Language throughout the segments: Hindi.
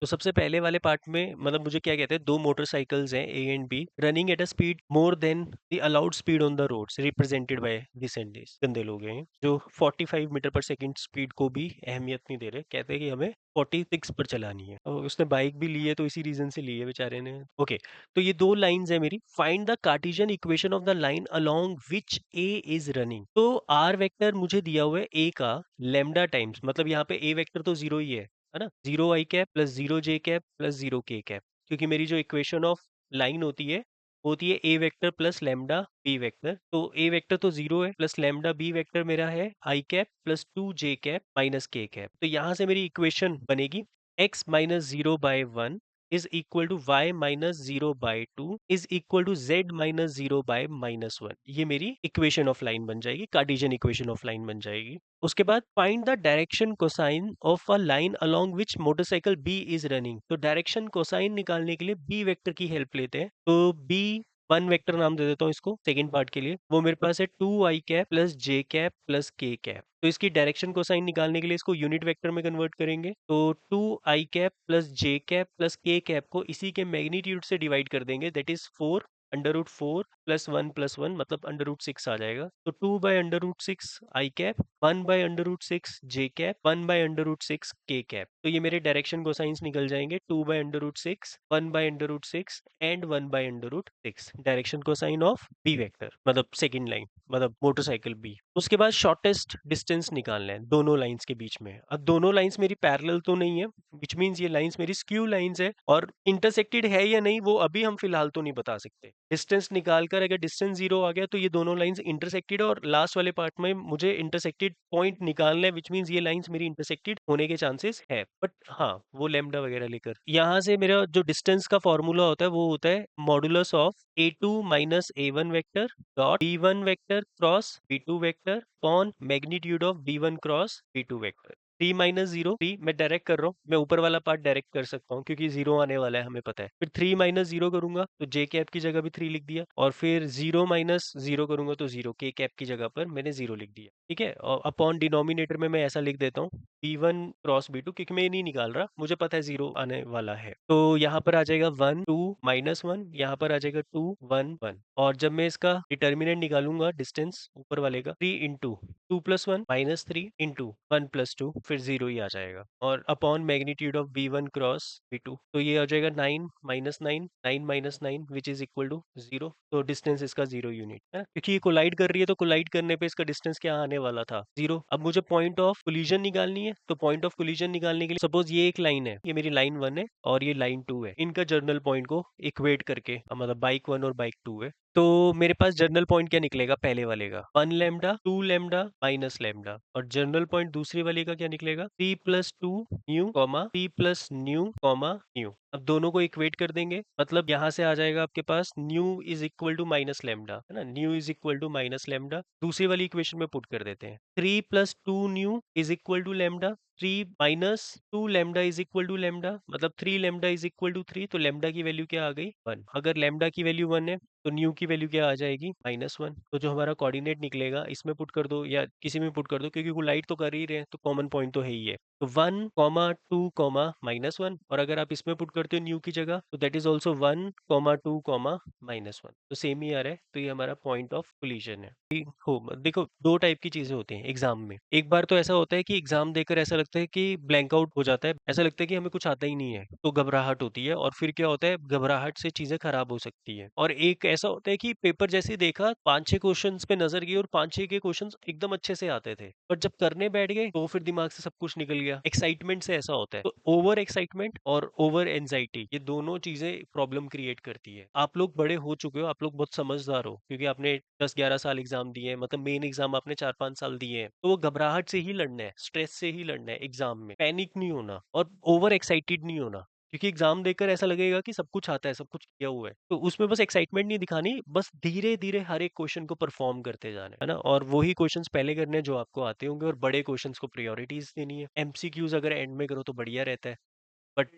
तो सबसे पहले वाले पार्ट में मतलब मुझे क्या कहते हैं, दो मोटरसाइकिल्स हैं A and B running at a speed more than the allowed speed on the roads represented by this and this. गंदे लोग हैं जो 45 मीटर पर सेकंड स्पीड को भी अहमियत नहीं दे रहे, कहते हैं कि हमें 46 पर चलानी है। और उसने बाइक भी ली है तो इसी रीजन से ली है बेचारे ने। ओके, तो ये दो लाइंस है मेरी। Find the Cartesian equation of the line along which A is running. तो आर वेक्टर मुझे दिया हुआ है ए का लेमडा टाइम्स, मतलब यहाँ पे ए वेक्टर तो जीरो ही है ना, zero I cap plus zero J cap plus zero K cap, क्योंकि मेरी जो इक्वेशन ऑफ लाइन होती है A vector plus lambda B vector. तो ए वेक्टर तो जीरो है, प्लस लेमडा बी वेक्टर मेरा है I cap plus two J cap minus K cap. तो यहाँ से मेरी इक्वेशन बनेगी x minus zero by one is equal to Y minus zero by two is equal to Z minus zero by minus one. ये मेरी इक्वेशन ऑफ लाइन बन जाएगी, कार्टेशियन इक्वेशन ऑफ लाइन बन जाएगी। उसके बाद find the direction cosine of a line along which motorcycle B is running. तो डायरेक्शन कोसाइन निकालने के लिए बी वेक्टर की हेल्प लेते हैं। तो बी वन वेक्टर नाम दे देता हूँ इसको सेकंड पार्ट के लिए। वो मेरे पास है two i cap plus j cap plus k cap. तो इसकी डायरेक्शन कोसाइन निकालने के लिए इसको यूनिट वेक्टर में कन्वर्ट करेंगे। तो two i cap plus j cap plus k cap को इसी के मैग्नीट्यूड से डिवाइड कर देंगे, that is four under root four plus one मतलब अंडर रूट सिक्स आ जाएगा। तो two by under root six i cap, one by under root six j cap, one by under root six k cap. तो ये मेरे डायरेक्शन कोसाइंस निकल जाएंगे, two by under root six, one by under root six and one by under root six. Direction cosine of B vector मतलब सेकेंड लाइन मतलब मोटरसाइकिल बी। उसके बाद शॉर्टेस्ट डिस्टेंस निकालना है दोनों लाइंस के बीच में। अब दोनों लाइंस मेरी पैरेलल तो नहीं है, विच मीन्स ये लाइंस मेरी स्क्यू लाइंस है, और इंटरसेक्टेड है या नहीं वो अभी हम फिलहाल तो नहीं बता सकते। डिस्टेंस निकालकर अगर डिस्टेंस जीरो आ गया तो ये दोनों लाइंस इंटरसेक्टेड, और लास्ट वाले पार्ट में मुझे इंटरसेक्टेड पॉइंट निकालना है, विच मीन्स ये लाइंस मेरी इंटरसेक्टेड होने के चांसेस है। बट हाँ, वो लेमडा वगैरह लेकर यहाँ से मेरा जो डिस्टेंस का फॉर्मूला होता है वो होता है modulus of A two minus A one vector dot B one vector cross B two vector on magnitude of B one cross B two vector. Three minus zero, three मैं डायरेक्ट कर रहा हूँ, मैं ऊपर वाला पार्ट डायरेक्ट कर सकता हूँ क्योंकि जीरो आने वाला है हमें पता है। फिर थ्री माइनस जीरो करूंगा तो जे कैप की जगह भी थ्री लिख दिया, और फिर जीरो माइनस जीरो करूंगा तो जीरो, के कैप की जगह पर मैंने जीरो लिख दिया। ठीक है, और अपॉन डिनोमिनेटर में मैं ऐसा लिख देता हूँ B one cross B two, क्योंकि मैं ये नहीं निकाल रहा, मुझे पता है जीरो आने वाला है। तो यहाँ पर आ जाएगा वन टू माइनस वन, यहाँ पर आ जाएगा टू वन वन। और जब मैं इसका डिटर्मिनेंट निकालूंगा डिस्टेंस ऊपर वाले का, three into two plus one minus three into one plus two, फिर जीरो ही आ जाएगा, और upon magnitude of B one cross B two. तो ये आ जाएगा nine minus nine, nine minus nine which is equal to zero. तो डिस्टेंस इसका जीरो यूनिट है, क्योंकि ये कोलाइड कर रही है तो कोलाइड करने पे इसका डिस्टेंस क्या आने वाला था, जीरो। अब मुझे पॉइंट ऑफ कोलिजन निकालनी है, तो पॉइंट ऑफ कोलिजन निकालने के लिए सपोज ये एक लाइन है, ये मेरी लाइन वन है और ये लाइन टू है, इनका जर्नल पॉइंट को इक्वेट करके मतलब बाइक वन और बाइक टू है। तो मेरे पास जर्नल पॉइंट क्या निकलेगा पहले वाले का, one lambda two lambda minus lambda, और जर्नल पॉइंट दूसरे वाले का क्या निकलेगा, three plus two new comma three plus new comma new. अब दोनों को इक्वेट कर देंगे, मतलब यहाँ से आ जाएगा आपके पास nu is equal to minus lambda, है ना, nu is equal to minus lambda. दूसरी वाली इक्वेशन में पुट कर देते हैं, three plus two nu is equal to lambda, three minus two lambda is equal to lambda, मतलब three lambda is equal to three. तो लेमडा की वैल्यू क्या आ गई, वन। अगर लेमडा की वैल्यू वन है तो न्यू की वैल्यू क्या आ जाएगी, माइनस वन। तो जो हमारा कोऑर्डिनेट निकलेगा इसमें पुट कर दो या किसी में पुट कर दो, क्योंकि कोलाइड तो कर ही रहे हैं तो कॉमन पॉइंट तो है ही है। तो one comma two comma minus one, और अगर आप इसमें पुट करते हो न्यू की जगह तो that is also one comma two comma minus one, तो सेम ही आ रहा है। तो ये हमारा पॉइंट ऑफ कोलिजन है। हो देखो, दो टाइप की चीजें होती हैं एग्जाम में। एक बार तो ऐसा होता है कि एग्जाम देकर ऐसा लगता है कि ब्लैंक आउट हो जाता है, ऐसा लगता है कि हमें कुछ आता ही नहीं है, तो घबराहट होती है, और फिर क्या होता है, घबराहट से चीजें खराब हो सकती है। और एक ऐसा होता है कि पेपर जैसे ही देखा, पांच छह क्वेश्चंस पे नजर गई और पांच छह के क्वेश्चंस एकदम अच्छे से आते थे, पर जब करने बैठ गए तो फिर दिमाग से सब कुछ निकल गया, एक्साइटमेंट से ऐसा होता है। तो ओवर एक्साइटमेंट और ओवर एंजाइटी, ये दोनों चीजें प्रॉब्लम क्रिएट करती है। आप लोग बड़े हो चुके हो, आप लोग बहुत समझदार हो, क्योंकि आपने 10-11 साल एग्जाम दिए हैं, मतलब मेन एग्जाम आपने 4-5 साल दिए हैं, तो वो घबराहट से ही लड़ना है, स्ट्रेस से ही लड़ना है एग्जाम में, पैनिक नहीं होना और ओवर एक्साइटेड नहीं होना। क्योंकि एग्जाम देकर ऐसा लगेगा कि सब कुछ आता है, सब कुछ किया हुआ है, तो उसमें बस एक्साइटमेंट नहीं दिखानी, बस धीरे धीरे हर एक क्वेश्चन को परफॉर्म करते जाना है ना, और वही क्वेश्चंस पहले करने हैं जो आपको आते होंगे, और बड़े क्वेश्चंस को प्रायोरिटीज देनी है। एमसीक्यूज अगर एंड में करो तो बढ़िया रहता है, बट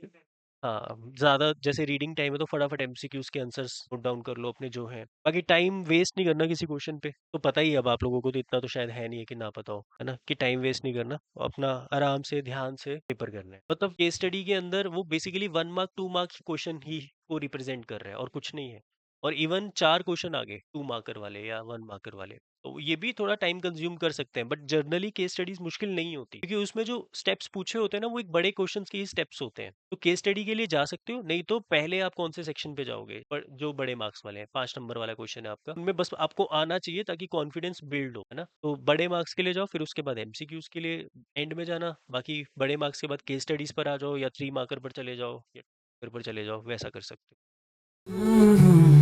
हाँ, ज़्यादा जैसे रीडिंग टाइम है तो फटाफट एमसीक्यूज़ के आंसर्स नोट डाउन कर लो अपने जो हैं। बाकी टाइम वेस्ट नहीं करना किसी क्वेश्चन पे, तो पता ही है अब आप लोगों को, तो इतना तो शायद है नहीं है कि ना पता हो, है ना? कि टाइम वेस्ट नहीं करना, अपना आराम से ध्यान से पेपर करना है। मतलब केस स्टडी के अंदर वो बेसिकली 1 मार्क 2 मार्क्स क्वेश्चन ही को रिप्रेजेंट कर रहा है और कुछ नहीं है। और इवन 4 क्वेश्चन आ गए 2 मार्कर वाले या 1 मार्कर वाले, तो ये भी थोड़ा टाइम कंज्यूम कर सकते हैं, बट जनरली केस स्टडीज मुश्किल नहीं होती क्योंकि उसमें जो स्टेप्स पूछे होते हैं ना वो एक बड़े क्वेश्चंस के ही स्टेप्स होते हैं। तो केस स्टडी के लिए जा सकते हो, नहीं तो पहले आप कौन से सेक्शन पे जाओगे, पर जो बड़े मार्क्स वाले हैं 5 नंबर वाला क्वेश्चन है आपका, उनमें बस आपको आना चाहिए ताकि कॉन्फिडेंस बिल्ड हो, है ना? तो बड़े मार्क्स के लिए जाओ, फिर उसके बाद एमसीक्यूज के लिए एंड में जाना, बाकी बड़े मार्क्स के बाद केस स्टडीज पर आ जाओ या 3 मार्कर पर चले जाओ या पर चले जाओ, वैसा कर सकते हो।